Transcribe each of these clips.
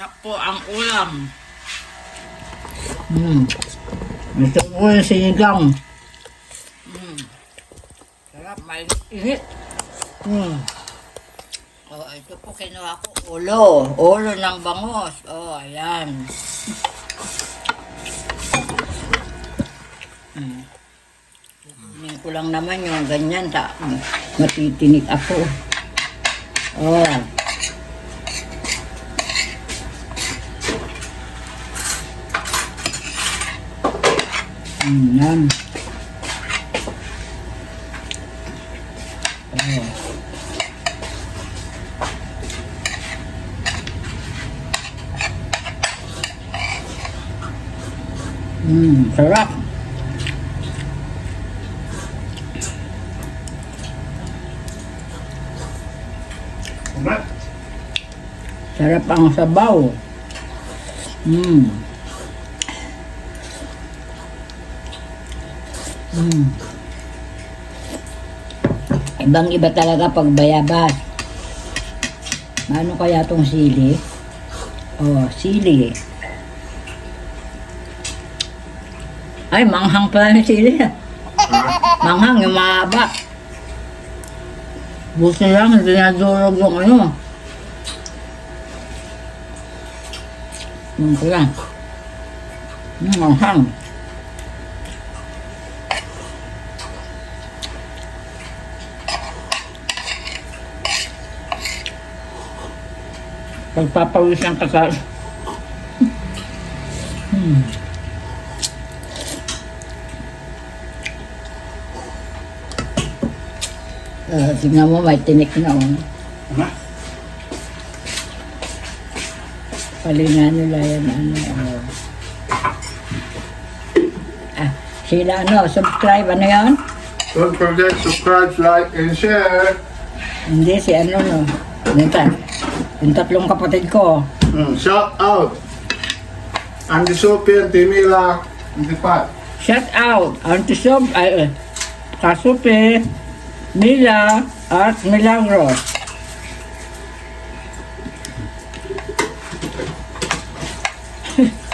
Sarap po ang ulam. Ito po yung sinigang. Sarap, may init. Oh, ito po kinuha ko ulo. Ulo ng bangus. Oh, ayan. Kunin ko lang naman yung ganyan. Matitinik ako. Oh. Yan. Oh. Sarap. Sarap ang sabaw. Ibang-iba talaga pag bayabas. Ano kaya tong sili? Oh, sili. Ay, manghang pala yung sili. Manghang, yung mahaba. Buti lang, hindi nadurog yung ano. Ito lang. Manghang. Pagpapawis ang kasal. Tingnan mo, may tinik na. Ano? Palingan nila yan. Sila subscribe, ano yun? Don't forget to subscribe, like, and share. Hindi, si no. Yung tatlong kapatid ko. Shout out. Andy Sophie and Timila. Hindi pa. Shout out. Auntie Sob, Kasupe, Mila, at Milagros.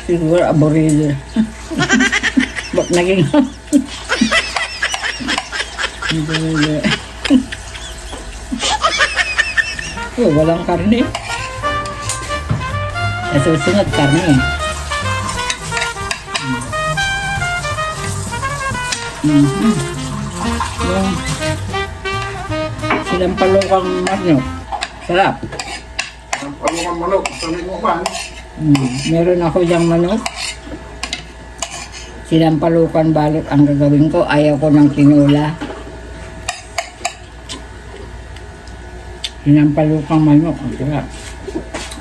Siguro aborido. Ba't naging... Hindi. Oh, walang karne. Susunod karne. Sinampalukang manok. Sarap. Sinampalukang manok. Sabi mo man. Meron ako diyang manok. Sinampalukan balot ang gagawin ko. Ayaw ko ng tinula. Sinampalukang manok. Ang sarap.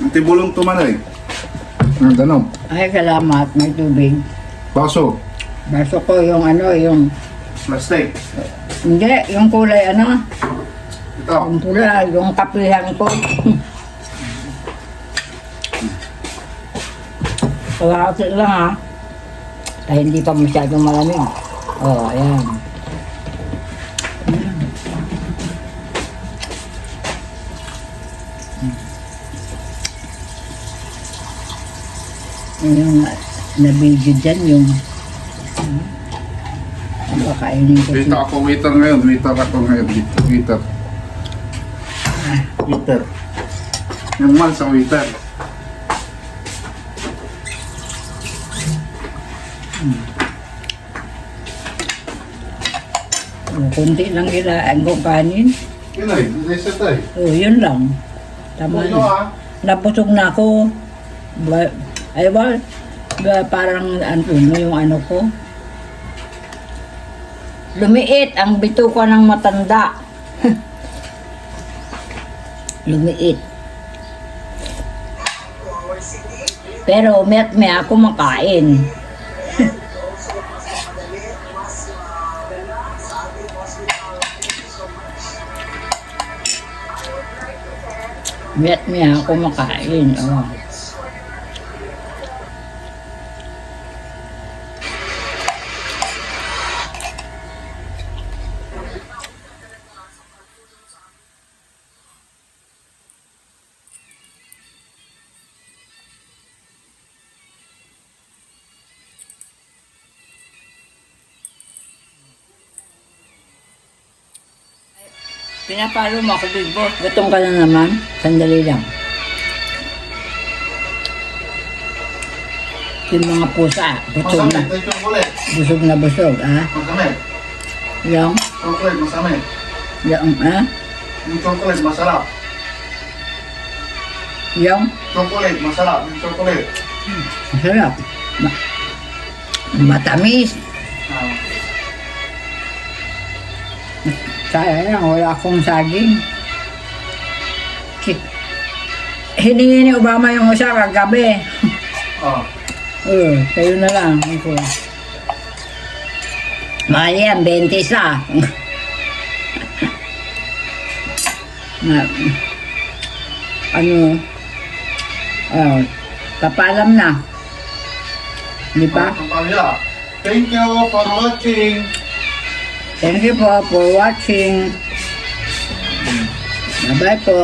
Ang tibulong tumanay. Ang danom. Ay, salamat. May tubig. Baso. Baso ko yung yung... Plastic. Hindi, yung kulay Ito. Yung pula, yung kapihan ko. Kalahati lang Ay, hindi pa masyadong malamig. Oh, ayan. Yung na-video dyan, yung pakainin ko Dito ako waiter ngayon. Waiter ako ngayon. Waiter. Waiter. Yung man sa waiter. Kunti lang kilaan kong kanin. Yun ay. Hindi sa tayo. Oh, yun lang. Tama Ito na. Nabusog na ako. Parang yung ko. Lumiit ang bituka ng matanda. Lumiit. Pero umiat-maya ako makain. Umiat-maya ako makain. Oh. Pinapalo mo ako, Big Boss. Gutom ka na naman. Sandali lang. Yung mga pusa, busog na. Masamit, may chocolate. Busog na busog, ah. Masamit. Yung, Chocolate, masamit. yung, ah. Yung chocolate, masarap. Yung, Chocolate, masarap. Yung chocolate. masarap. Matamis. Ah. Sayang, wala akong saging. Hiningi ni Obama yung usa kagabi. Oh. Kayo na lang. Ako. Mahal yan, 20 isa. na, ano, papalam na. Di ba? Thank you for watching. Thank you po for watching. Bye-bye po.